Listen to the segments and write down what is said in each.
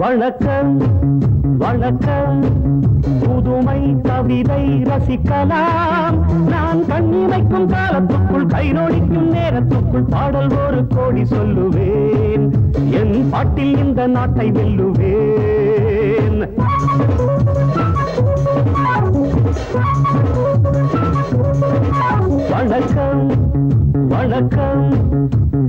வணக்கம் வணக்கம் புதுமை கவிதை ரசிக்கலாம் நான் கண்ணிமைக்கும் காலத்துக்குள் கை நோடிக்கும் நேரத்துக்குள் பாடல் ஒரு கோடி சொல்லுவேன் என் பாட்டில் இந்த நாட்டை வெல்லுவேன் வணக்கம் வணக்கம்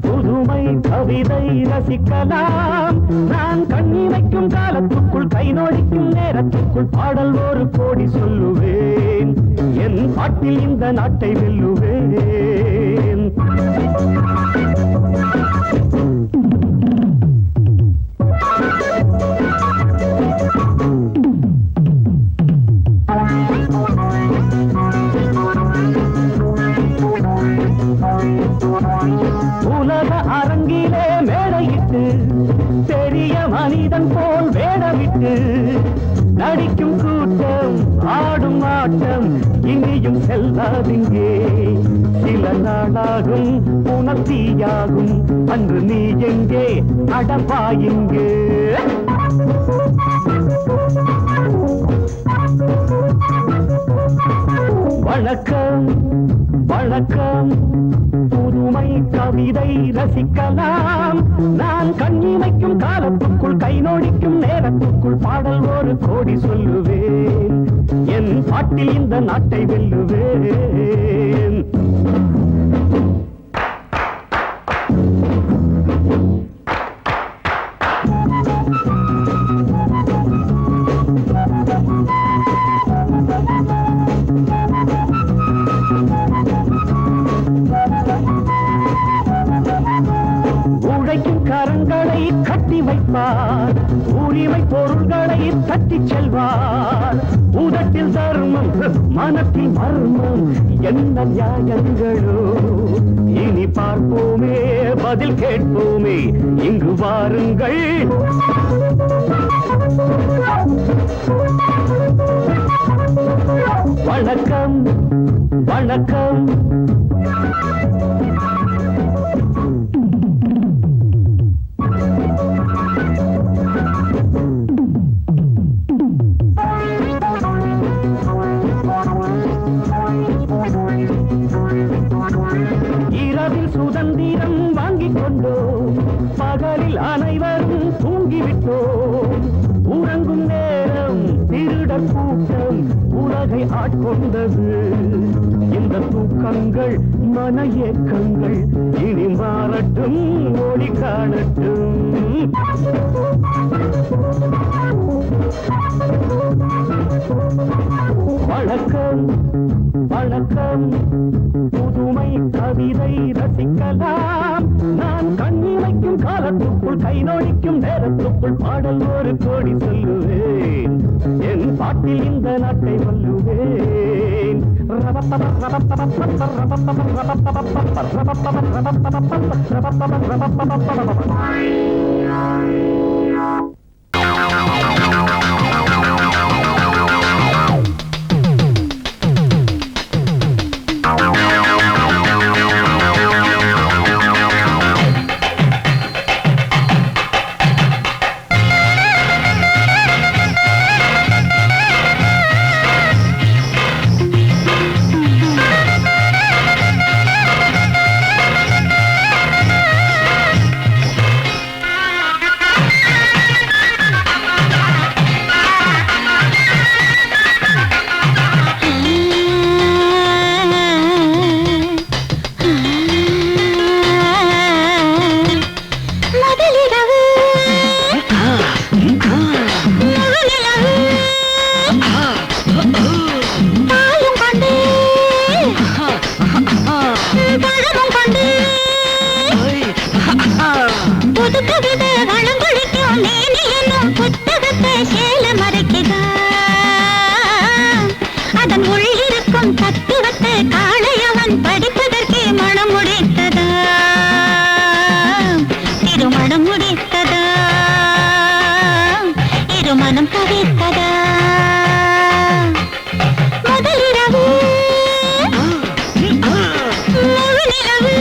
புதுமை கவிதை ரசிக்கலாம் நான் கண்ணிமைக்கும் காலத்துக்குள் கை நோடிக்கும் நேரத்துக்குள் பாடல் ஒரு கோடி சொல்லுவேன் என் பாட்டில் இந்த நாட்டை வெல்லுவேன் உலக அரங்கிலே மேடையிட்டு பெரிய மனிதன் போல் வேடமிட்டு நடிக்கும் கூட்டம் ஆடும் ஆட்டம் இனியும் செல்லாதிங்கே சில நாளாகும் உணர்த்தியாகும் அன்று நீ எங்கே அடப்பாயிங்கே வணக்கம் வணக்கம் புதுமை கவிதை ரசிக்கலாம் நான் கண்ணிமைக்கும் காலத்துக்குள் கை நோடிக்கும் நேரத்துக்குள் பாடல் ஒரு கோடி சொல்லுவேன் என் பாட்டில் இந்த நாட்டை வெல்லுவேன் கரங்களை கட்டி வைப்பார் உரிமை பொருள்களை தட்டி செல்வார் உதட்டில் தர்மம் மனத்தில் மர்மம் என்ன நியாயங்களோ இனி பார்ப்போமே பதில் கேட்போமே இங்கு வாருங்கள் வணக்கம் வணக்கம் இரவில் சுதந்திரம் வாங்கிக் கொண்டோம் பகலில் அனைவரும் தூங்கிவிட்டோம் உறங்கும் நேரம் திருடர் கூட்டம் உலகை ஆட்கொண்டது இந்த தூக்கங்கள் மன ஏக்கங்கள் இனி மாறட்டும் ஒளி காணட்டும் வணக்கம் வணக்கம் புதுமை கவிதை ரசிக்கலாம் நான் கண்ணிமைக்கும் காலத்துக்குள் கை நோடிக்கும் நேரத்துக்குள் பாடல் ஒரு கோடி சொல்லுவேன் என் பாட்டில் இந்த நாட்டை வெல்லுவேன் மனம் தவித்ததா முதலிரவு முழுநிலவு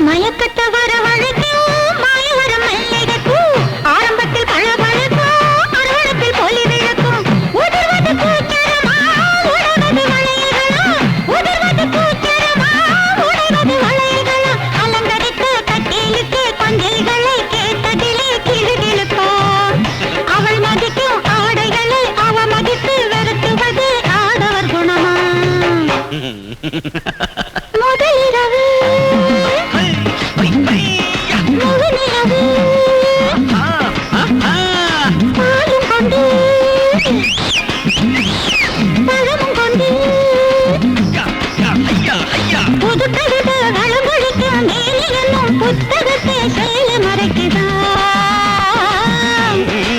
மயக்கத்தை வர வழக்கும் மாயவர மல்லிகைக்கும் ஆரம்பத்தில் பழபழக்கும் அறுவடத்தில் பொலி விளக்கும் உதிர்வது பூச்சரமா உடைவது வளையகளா உதிர்வது பூச்சரமா உடைவது வளையகளா அலங்கரித்து கட்டிலுக்கு பஞ்சல்களை கேட்டதிலே கிளுகிளுப்பா அவள் மதிக்கும் ஆடைகளை அவ மதித்து வெறுத்துவது ஆடவர் குணமா முதலிரவு முகநிலவு பாலும் கொண்டு பழமும் கொண்டு புது கவிதை வளமொழிக்க மேலி என்னும் புத்தகத்தை செயல மறைக்குதா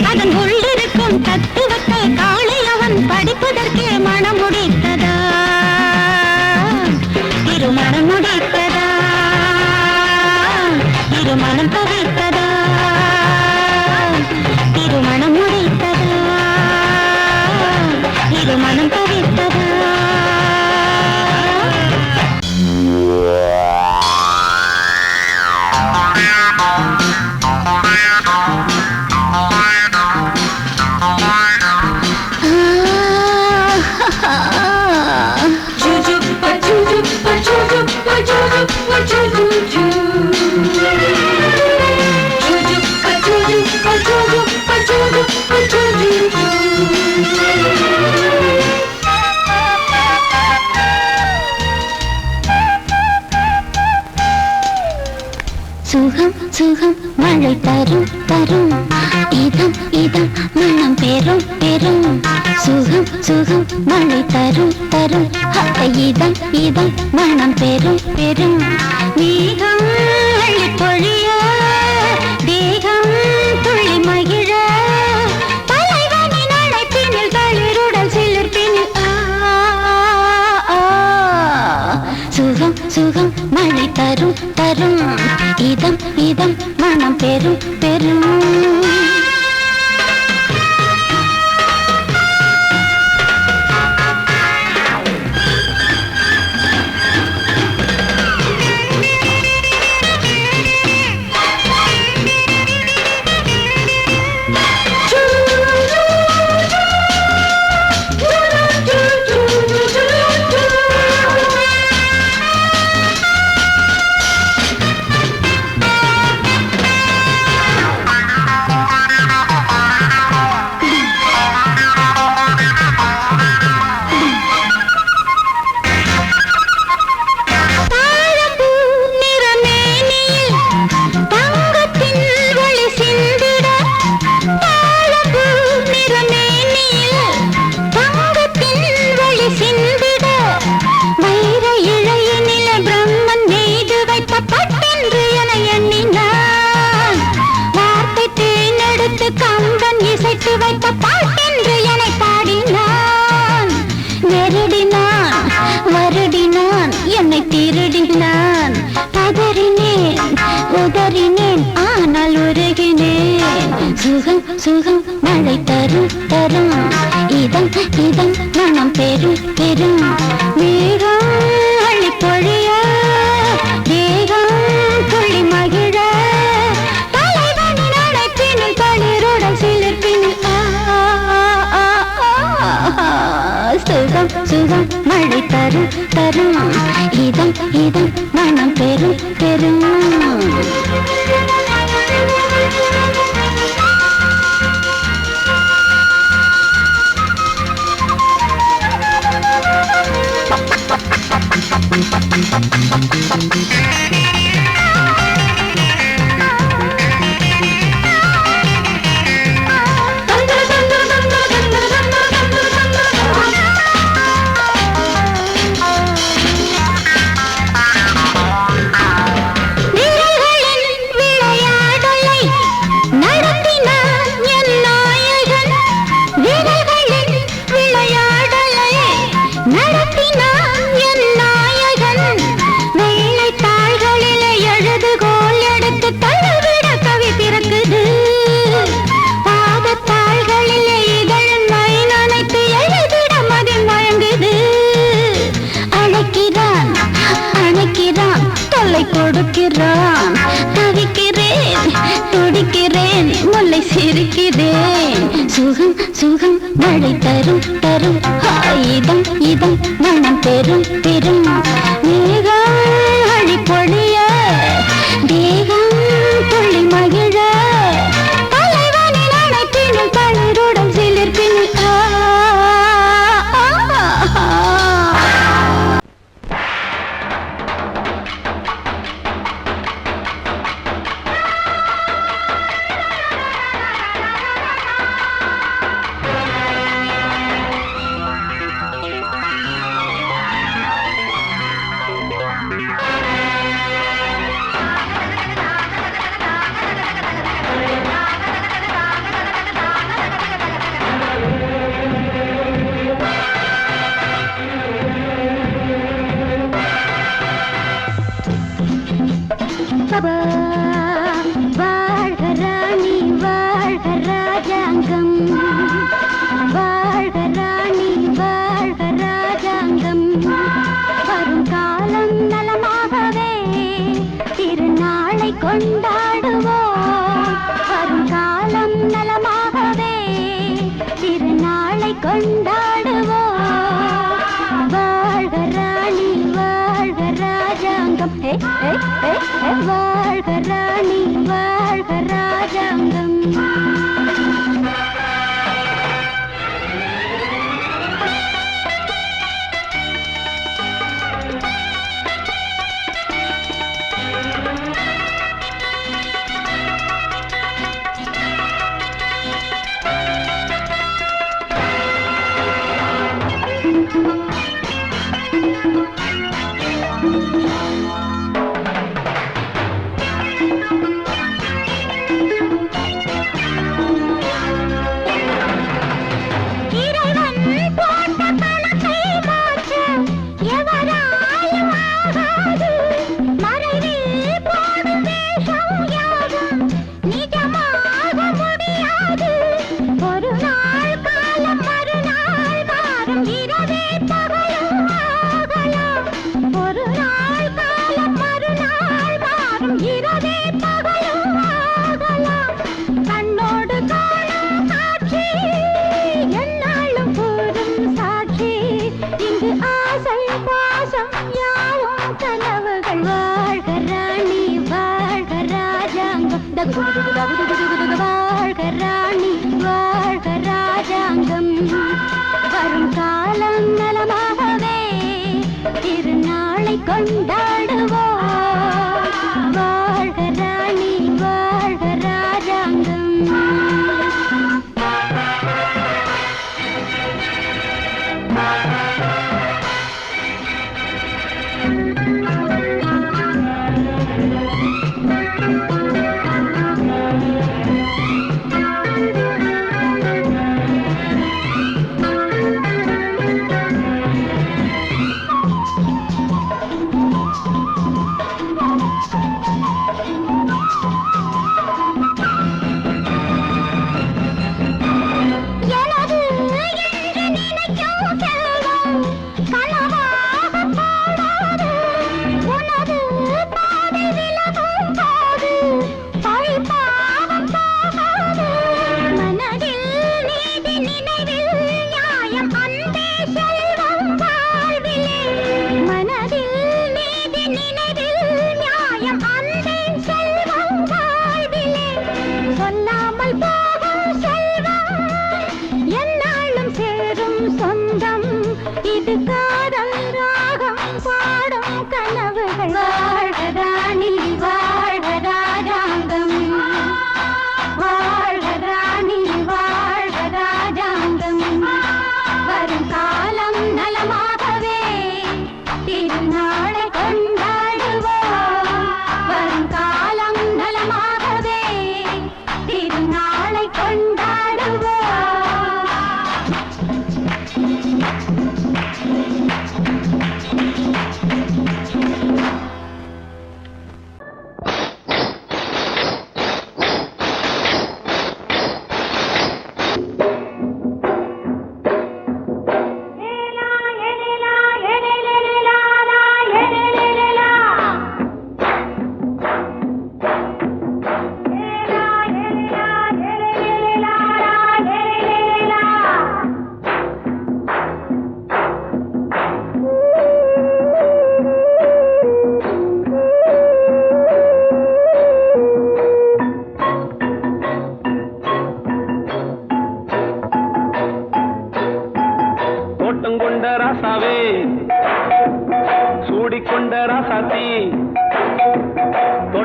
அதன் உள்ளிருக்கும் தத்துவத்தை காலை அவன் படிப்பதற்கே மனம் முடித்ததா திருமணம் முடித்ததா திருமணம் தவிர்த்ததா திருமணம் முடித்ததா திருமணம் தவிர்த்ததா சுகம் சுகம் மழை தரும் தரும் இதம் இதம் மனம் பெரும் பெரும் சுகம் சுகம் மழை தரும் தரும் இதம் இதம் மனம் பெரும் பெரும் மேகம் அள்ளி பொழிய தேகம் துள்ளி மகிழ தலைவனின் அழைப்பினில் தளிருடல் சிலிர்ப்பினில் சுகம் சுகம் மழை தரும் தரும் இதம் இதம் மனம் பெரும் பெரும் வைத்த பாட்டென்று என்னை பாடினான் நெருடினான் வருடினான் என்னை திருடினான் பதறினேன் உதறினேன் ஆனால் உருகினேன் சுகம் சுகம் மழை தரும் தரும் இதம் இதம் மனம் பெரும் பெரும் மேகம் அள்ளி பொழிய தேகம் துள்ளி மகிழ தலைவனின் அழைப்பினில் தளிருடன் சிலிர்ப்பினில் சுகம் சுகம் மழை தரும் தரும் இதம் இதம் மனம் பெரும் பெரும் நடத்தினான் என் நாயகன் வெள்ளை தாள்களில் தொல்லை கொடுக்கிறான். தவிக்கிறேன், துடிக்கிறேன், முல்லை சிரிக்கிறேன். சுகம் சுகம் மழை தரும் தரும், இதம் இதம் மனம் பெரும் பெரும். மேகம் அழி பொழிய, தேகம் துள்ளி மகிழ, தலைவனின் அணைப்பினில் தளிருடன் சிலிர்ப்பினில் வாழ்க ராணி வாழ்க ராஜாங்கம், வாழ்க ராணி வாழ்க ராஜாங்கம். வரும் காலம் நலமாகவே திருநாளை கொண்டாடுவோம். வரும் காலம் நலமாகவே திருநாளை கொண்டாடுவோம். வாழ்க ராணி வாழ்க ராஜாங்கம், வாழ்க ராணி வாழ்க ராஜாங்கம்.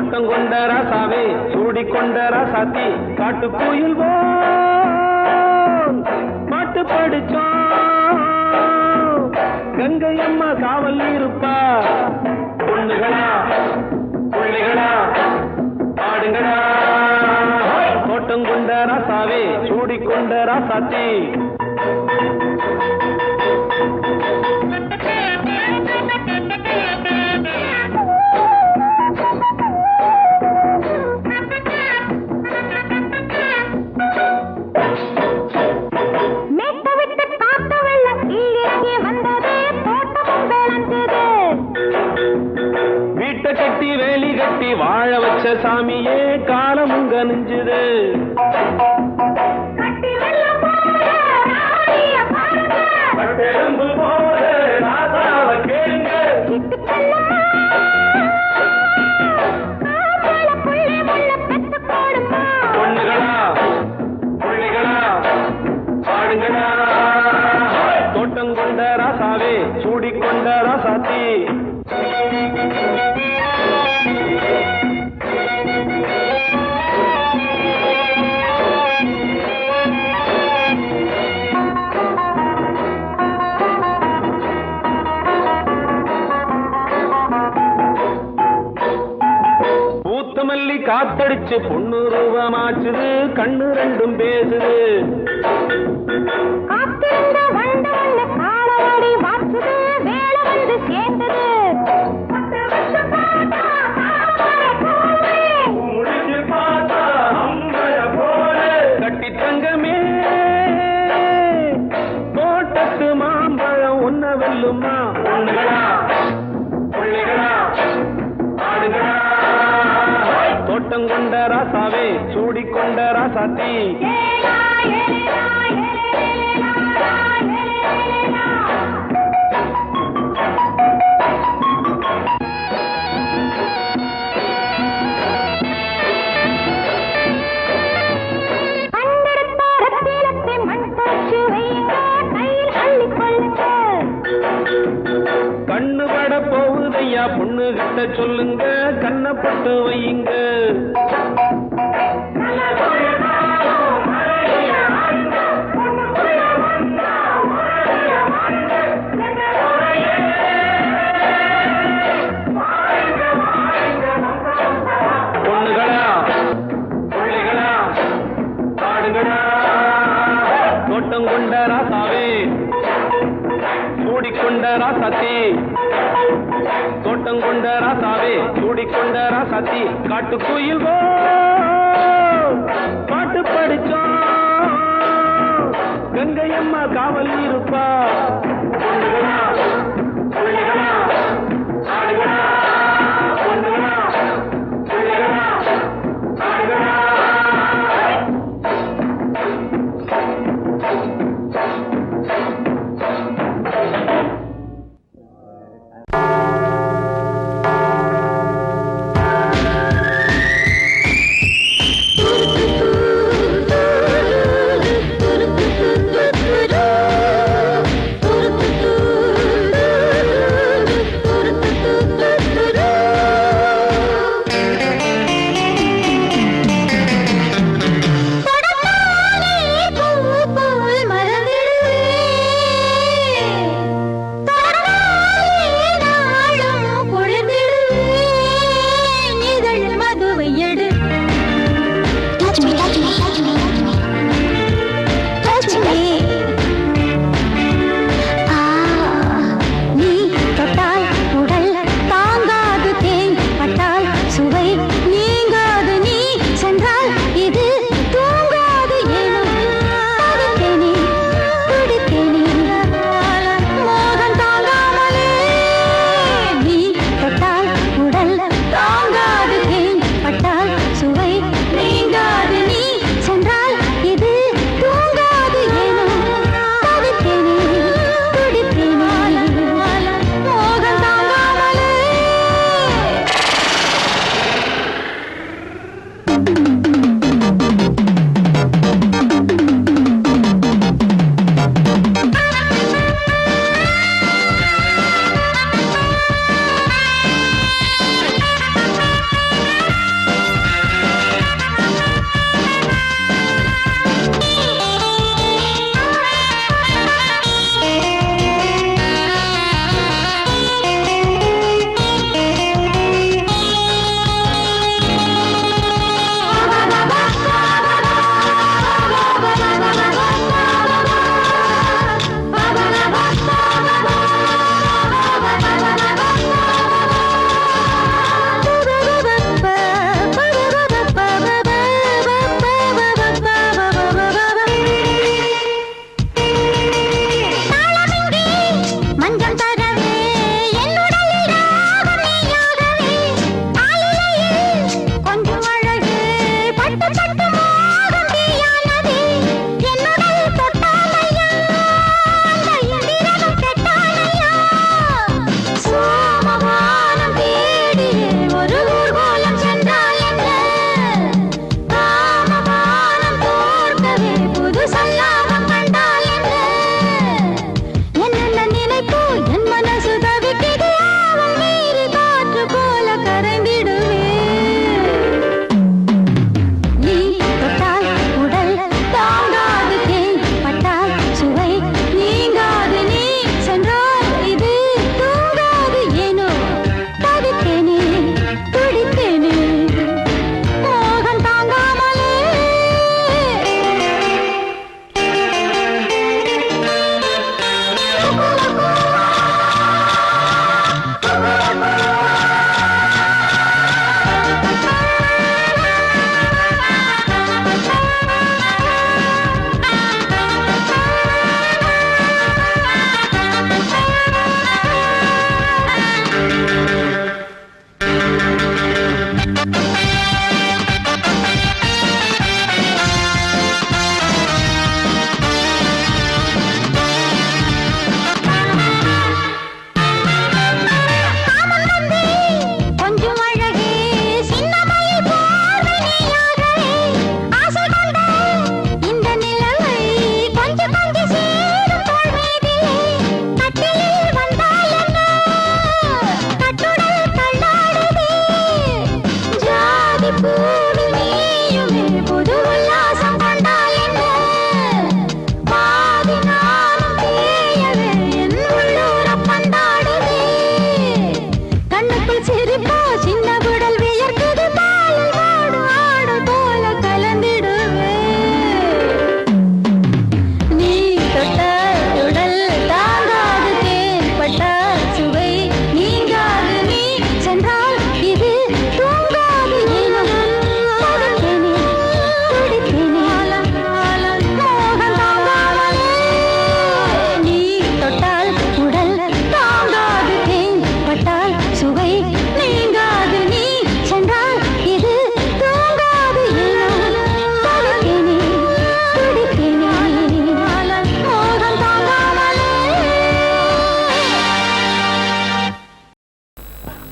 தோட்டம் கொண்ட ராசாவே சூடிக்கொண்ட ராசாத்தி காட்டு கோயில் பாட்டு படிச்சோம் கங்கை அம்மா காவல் இருப்பா பொண்ணுகளா பிள்ளைகளா ஆடுங்களா தோட்டம் கொண்ட ராசாவே சூடிக்கொண்ட ராசாத்தி கட்டி வேலி கட்டி வாழ வச்ச சாமியே காலமுங்க நெஞ்சுது பொண்ணுகளா பிள்ளைகளா பாடுங்களா தோட்டம் கொண்ட ராசாவே சூடிக்கொண்ட ராசாத்தி மல்லி காத்தடிச்சு பொண்ணு ரூபமாச்சுது கண்ணு ரெண்டும் பேசுது கட்டி தங்கமே தோட்டத்து மாம்பழம் ஒன்ன வெல்லுமா பொண்ணுகளா பிள்ளைகளா ஆடுகளா தோட்டம் கொண்ட ராசாவே சூடிக்கொண்ட ராசாத்தி கண்ணு பட போகுதையா பொண்ணு கிட்ட சொல்லுங்க கண்ணப்பட்டு வையுங்க பொண்ணுகளா பிள்ளைகளா பாடுங்களா தோட்டம் கொண்ட ராசாவே சூடிக்கொண்ட ராசாத்தி தோட்டம் கொண்ட ராசாவே சூடிக்கொண்ட ராசாத்தி காட்டு கோயில் பாட்டு படிச்சோம் கங்கை அம்மா காவல் இருப்பா பொண்ணுகளா பிள்ளைகளா ஆடுகளா பொண்ணுகளா பிள்ளைகளா ஆடுகளா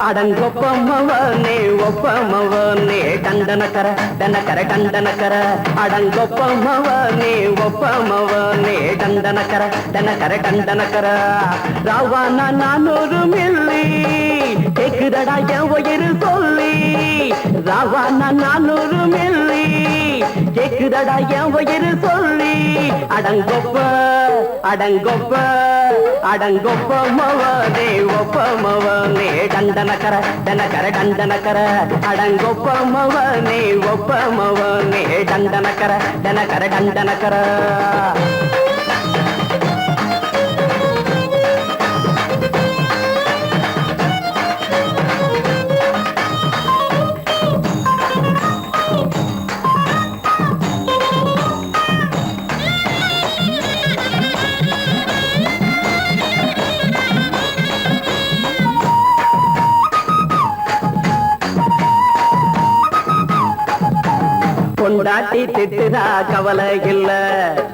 அடங்கொப்பமவனே ஒப்பமவனே டண்டனக்கர டனக்கர டண்டனக்கர அடங்கொப்பமவனே ஒப்பமவனே டண்டனக்கர டனக்கர டண்டனக்கர ராவானா 400 மில்லி கேக்குதடா என் உயிர் சொல்லி ராவானா 400 மில்லி கேக்குதடா என் உயிர் சொல்லி அடங்கொப்ப அடங்கொப்ப அடங்கொப்பமவனே ஒப்பமவனே டண்டனக்கர டனக்கர டண்டனக்கர அடங்கொப்பமவனே ஒப்பமவனே டண்டனக்கர டனக்கர டண்டனக்கர கொண்டாட்டி திட்டுதா கவலை இல்ல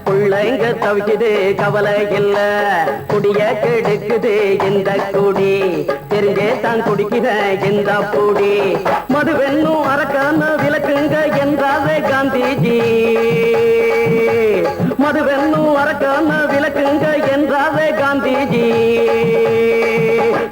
பிள்ளைங்க தவிக்குது கவலை இல்ல குடிய கெடுக்குது இந்த குடி தெரிஞ்சே தான் குடிக்கிற இந்த பூடி மதுவென்னும் அரக்கான விளக்குங்க என்றாவே காந்திஜி மதுவென்னும் அரக்கான விளக்குங்க என்றாவே காந்திஜி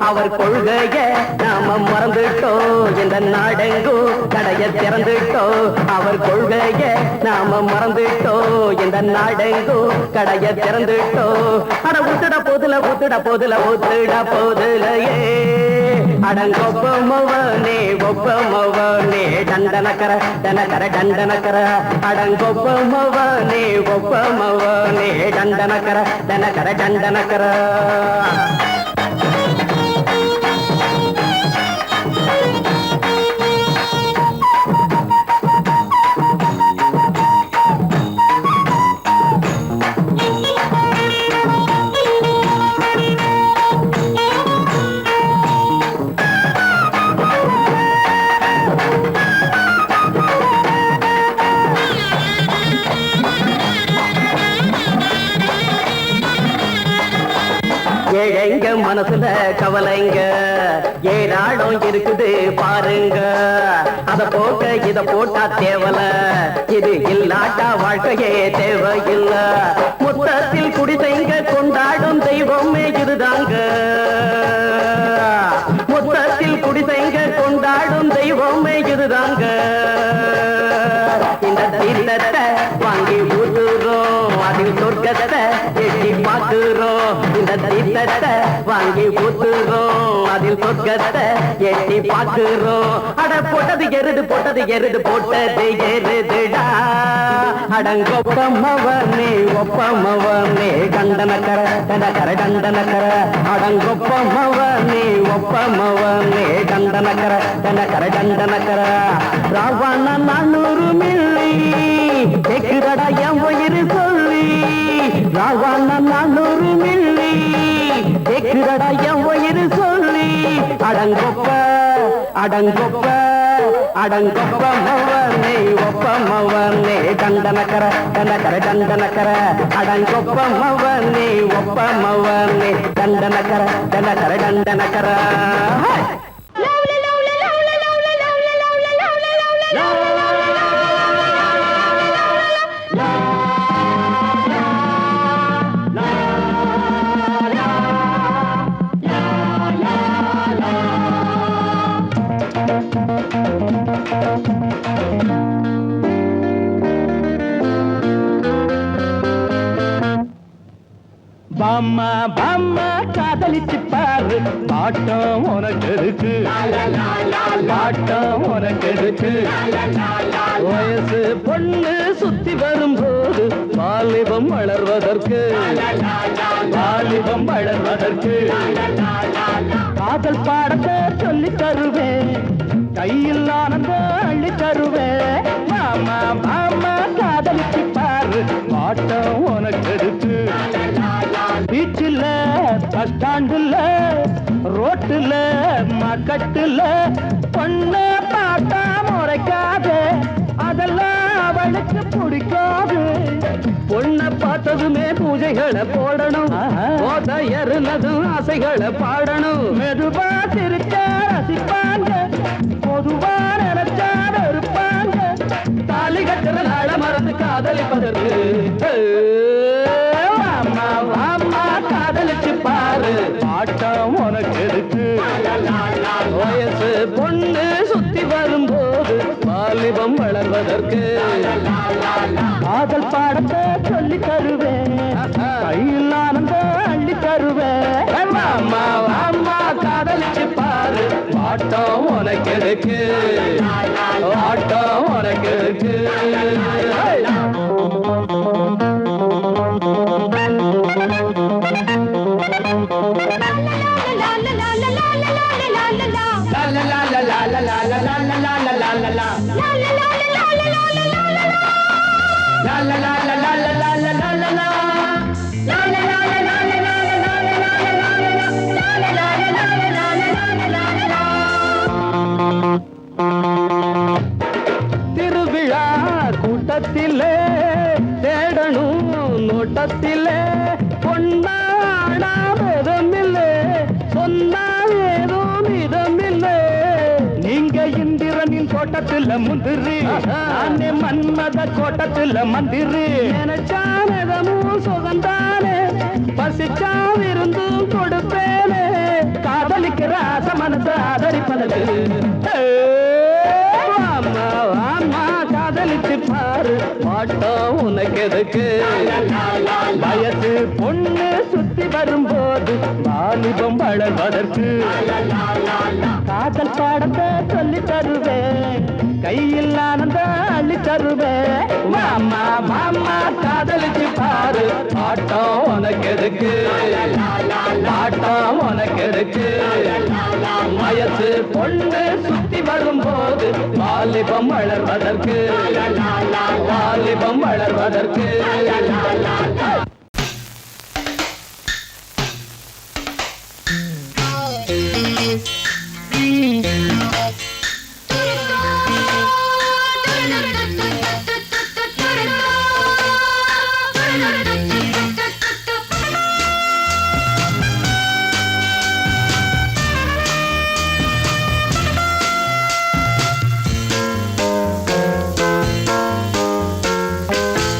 அவர் கொள்கைய நாம மறந்துட்டோம் இந்த நாடெங்கோ கடைய திறந்துட்டோம் அவர் கொள்கைய நாம மறந்துட்டோம் இந்த நாடெங்கோ கடைய திறந்துட்டோம் அட ஊத்துட போதுல ஊத்துட போதுல ஊத்துட போதுலையே அடங்கொப்பமவனே ஒப்பமவனே டண்டனக்கர டனக்கர டண்டனக்கர அடங்கொப்பமவனே ஒப்பமவனே டண்டனக்கர டனக்கர டண்டனக்கர ஏழைங்க மனசுல கவலைங்க ஏராளம் இருக்குது பாருங்க அத போட்ட இத போட்டா தேவல இது இல்லாட்டா வாழ்க்கையே தேவையில்ல மொத்தத்தில் குடிசைங்க கொண்டாடும் தெய்வமே இதுதாங்க மொத்தத்தில் குடிசைங்க கொண்டாடும் தெய்வமே இதுதாங்க இந்த தீர்த்தத்தை வாங்கி ஊத்துறோம் அதில் சொர்க்கத்தை எட்டி பார்க்கிறோம் இந்த தீர்த்தத்தை வாங்கி ஊத்துறோம் அதில் சொர்க்கத்தை எட்டி பார்க்கிறோம் அட போட்டது எருது போட்டது எருதுடா அடங்கொப்பமவனே ஒப்பமவனே டண்டனக்கர டனக்கர டண்டனக்கர அடங்கொப்பமவனே ஒப்பமவனே டண்டனக்கர டனக்கர டண்டனக்கர ராவண 400 மில்லி கேக்குதடா என் உயிர் சொல்லி ராவண 400 மில்லி கேக்குதடா என் உயிர் சொல்லி அடங்கொப்ப அடங்கொப்ப அடங்கொப்பமவனே ஒப்பமவனே டண்டனக்கர டனக்கர டண்டனக்கர அடங்கொப்பமவனே ஒப்பமவனே டண்டனக்கர டனக்கர டண்டனக்கர பாம்மா பாம்மா காதலிச்சு பாரு பாட்டம் உனக்கு இருக்கு பாட்டம் உனக்கு இருக்கு வயசு பொண்ணு சுத்தி வரும்போது வாலிபம் வளர்வதற்கு வாலிபம் வளர்வதற்கு காதல் பாடத்தை சொல்லி தருவேன் கையில் ஆனந்தம் அள்ளி தருவேன் மாமா மாமா காதலிச்சு பாரு பாட்டம் உனக்கு இருக்கு பீச்சில் பஸ் ஸ்டாண்டுல ரோட்டுல மார்க்கெட்டுல பொண்ணு பார்த்தா முறைக்காது அதெல்லாம் அவளுக்கு பிடிக்காது பொண்ணை பார்த்ததுமே பூஜைகளை போடணும் போதையறுனதும் ஆசைகளை பாடணும் மெதுவா சிரிச்சா ரசிப்பாங்க பொதுவா நினைச்சா இருப்பாங்க தாலி கட்டுற நாள மறந்து காதலிப்பதற்கு அம்மா அம்மா காதலிச்சு பாரு ஆட்டம் உனக்கு இருக்கு வயசு பொண்ணு சுத்தி வரும்போது வாலிபம் வளர்வதற்கு காதல் பாடத்தை சொல்லி தருவேன் கையில் ஆனந்தம் அள்ளி தருவேன் அம்மா அம்மா காதலிச்சு பாரு ஆட்டம் உனக்கு இருக்கு ஆட்டம் உனக்கு இருக்கு திருவிழா கூட்டத்திலே தேடணும் நோட்டத்திலே பொன்னாடாமதமில்லை சொன்னால் ஏதோ மிதமில்லை நீங்க இந்திரனின் கோட்டத்தில் முந்திரி நானே மன்மத கோட்டத்தில் மந்திரி நினைச்சானதமும் சுகந்தானே பசிச்சா விருந்தும் கொடுப்பேனே காதலிக்கிற ஆசை மனசை ஆதரிப்பதற்கு அம்மா அம்மா காதலிச்சு பாரு பாட்டம் உனக்கு எதுக்கு வயசு பொண்ணு சுத்தி வரும்போது வாலிபம் வளர்வதற்கு காதல் பாடத்தை சொல்லி தருவேன் கையில் ஆனந்த அள்ளி தருவேன் மாமா மாமா காதலிச்சு பாரு பாட்டம் உனக்கு எதுக்கு பாட்டம் உனக்கு எதுக்கு வயசு பொண்ணு சுத்தி வரும்போது வாலிபம் வளர்வதற்கு வாலிபம் வளர்வதற்கு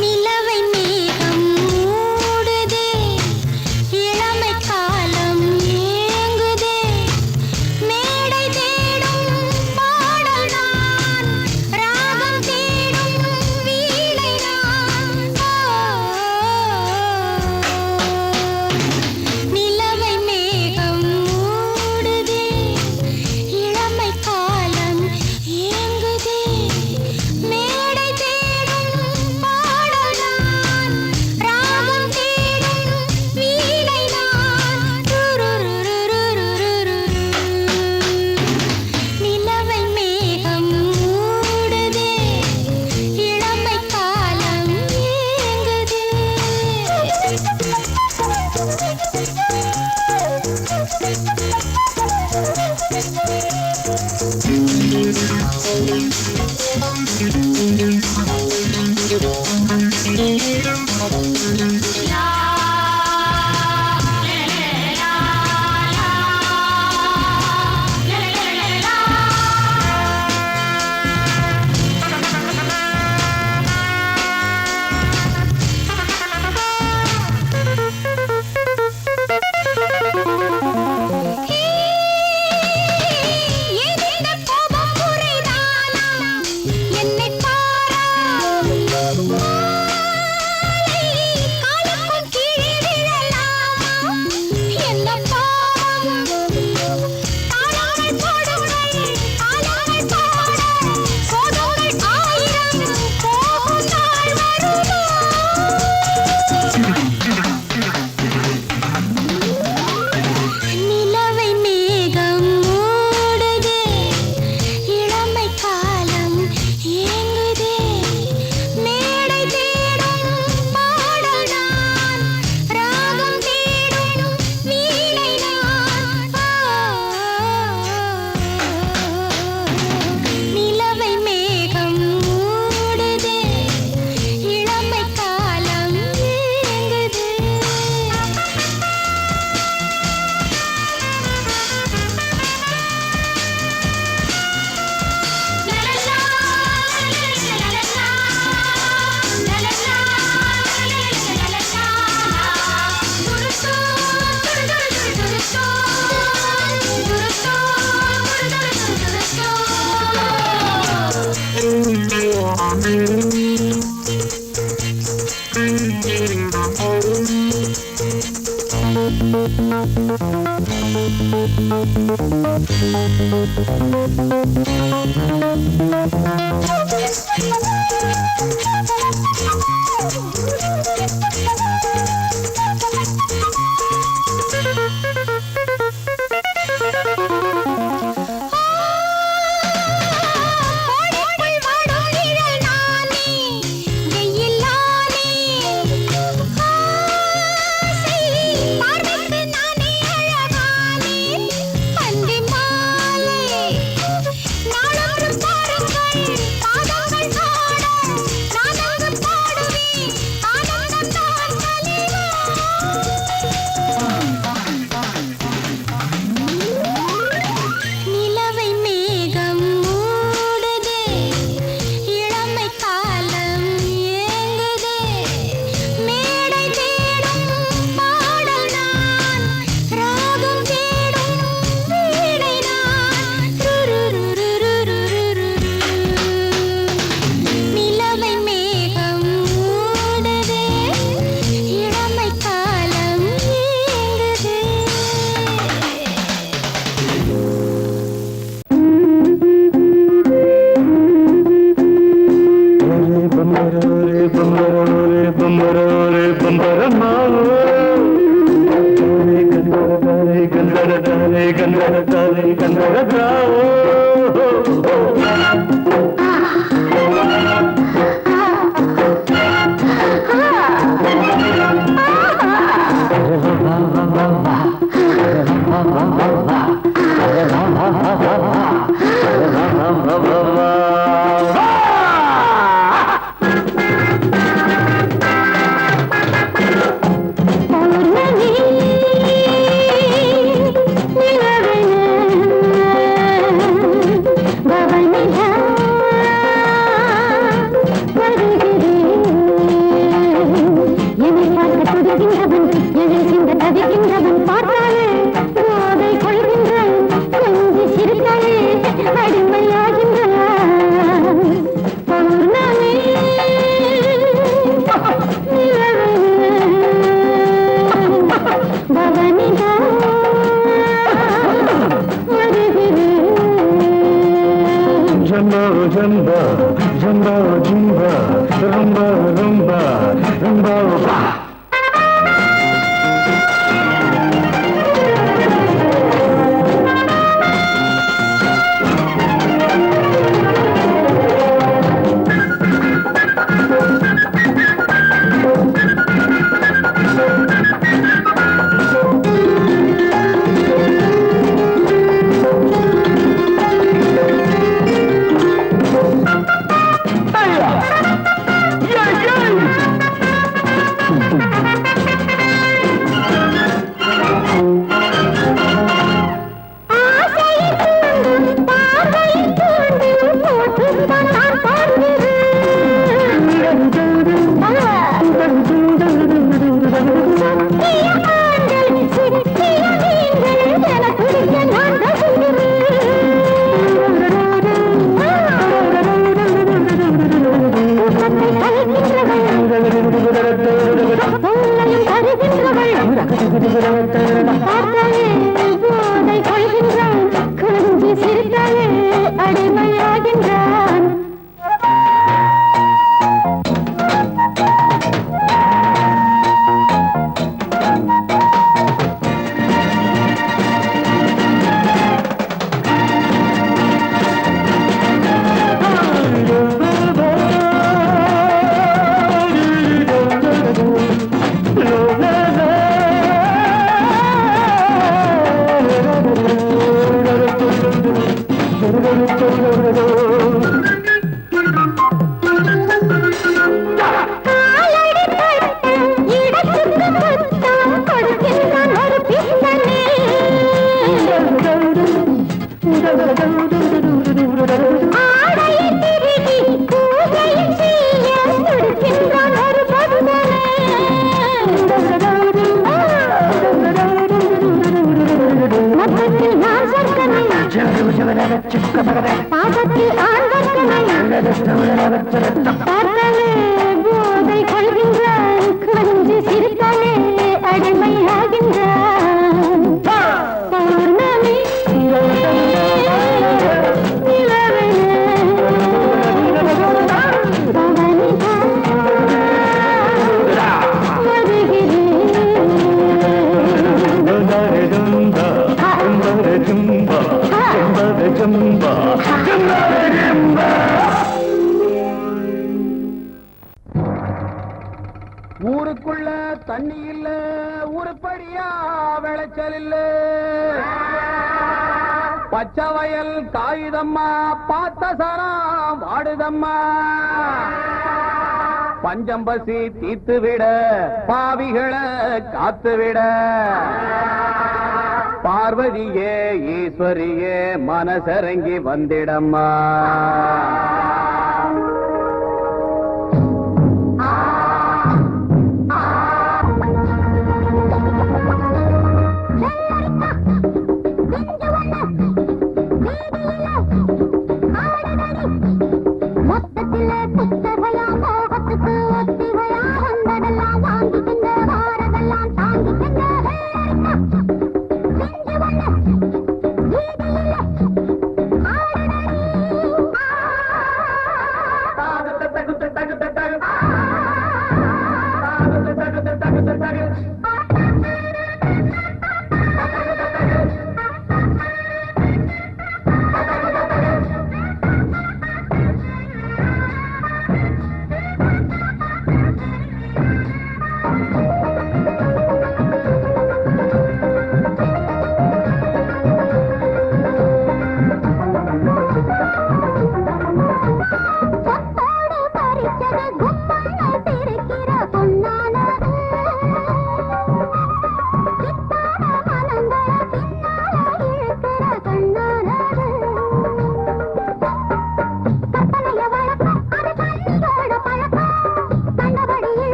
நிலவை மேகம் மூடுதே இளமை காலம் ஏங்குதே மேடை தேடும் பாடல் நான் ராகம் தேடும் வீணை நான் நிலவை மேகம் மூடுதே இளமை காலம் ஏங்குதே மேடை தேடும் பாடல் நான் ராகம் தேடும் வீணை நான் நிலவை மேகம் மூடுதே இளமை காலம் ஏதேந்த கோபம் புரிதானா பாதத்தில் ஆண்வர்க்கனை பார்த்தாலே போதை கொள்கின்றான், கொஞ்சி சிரித்தாலே அடிமையாகின்றான். பௌர்ணமி ஊருக்குள்ள தண்ணி இல்ல, ஊருப்படியா விளைச்சல் இல்ல, பச்சை வயல் காயுதம்மா, பார்த்த சரம் வாடுதம்மா, பஞ்சம் பசி தீத்து விட, பாவிகளை காத்து விட, பார்வதியே ஈஸ்வரியே மனசரங்கி வந்திடம்மா.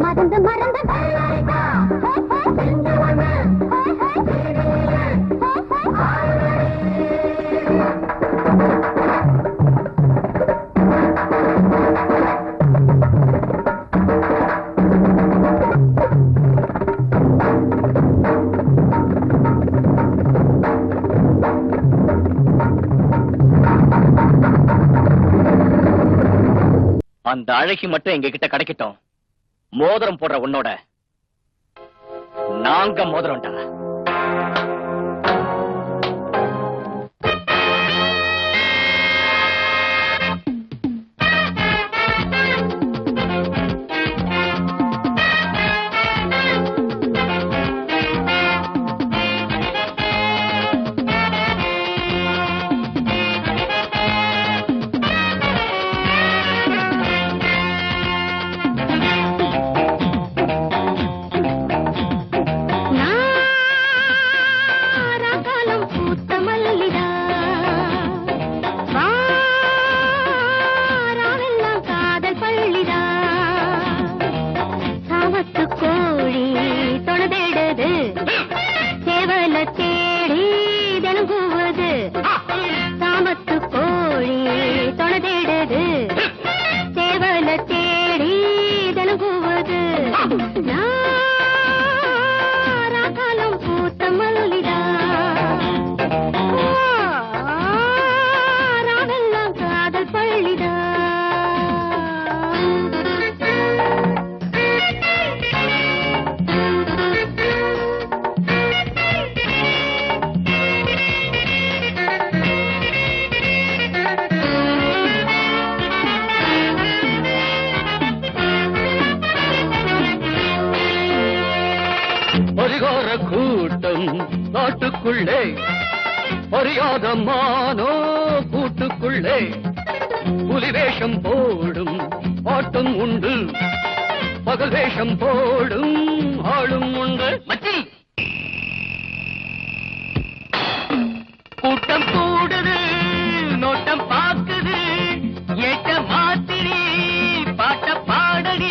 மறந்து மறந்து அந்த அழகி மட்டும் எங்க கிட்ட கிடைக்கட்டும். மோதிரம் போடுற உன்னோட நாங்க மோதிரம்டா. கூட்டம் காட்டுக்குள்ளே அறியாத மானோ கூட்டுக்குள்ளே புலி வேஷம் போடும் ஆட்டம் உண்டு, பகல் வேஷம் போடும் ஆளும் உண்டு. மச்சி கூட்டம் கூடுது, நோட்டம் பாக்குது, ஏட்ட மாத்திரி பாட்ட பாடடி.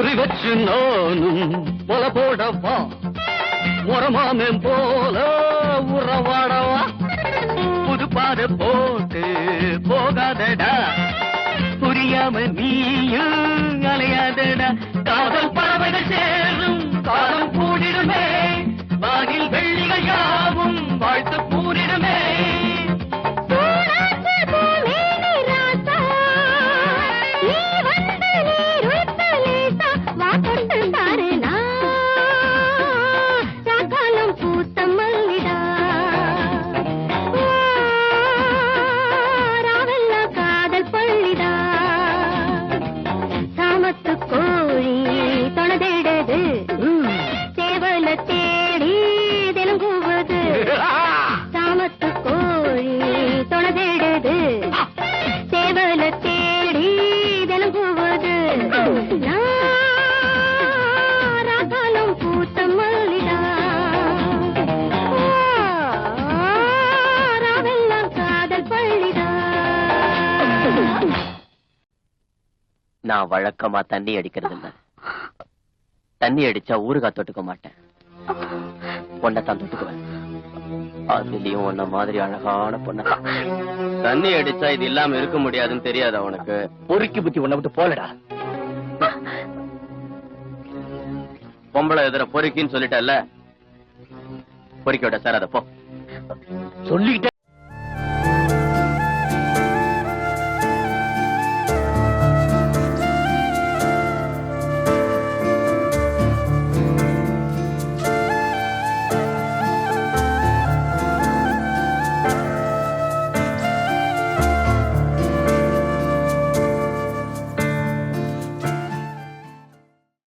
குறி வச்சு நானும் போல போடவா முறமாமன் போல உறவாடவா புது பாத போட்டு போகாதடா புரியாம நீயும் அலையாதடா காதல் பறவைகள் சேரும் காலம் கூடிடுமே வானில் வெள்ளிகள் யாவும் வாழ்த்து கூறிடுமே நான் வழக்கமா தண்ணி அடிக்கிறது இல்ல. தண்ணி அடிச்சா ஊறுகாய் தொட்டுக்க மாட்டேன். பொண்ணத்தான் தொட்டுக்குவேன். அதுலயும் உன்ன மாதிரி அழகான பொண்ண. தண்ணி அடிச்சா இது இல்லாம இருக்க முடியாதுன்னு தெரியாது அவனுக்கு. பொறுக்கி புத்தி உன்னை விட்டு போலடா. பொம்பளை எதிர பொறுக்கின்னு சொல்லிட்டல்ல, பொறுக்கியோட சார் அத போ சொல்லிக்கிட்டே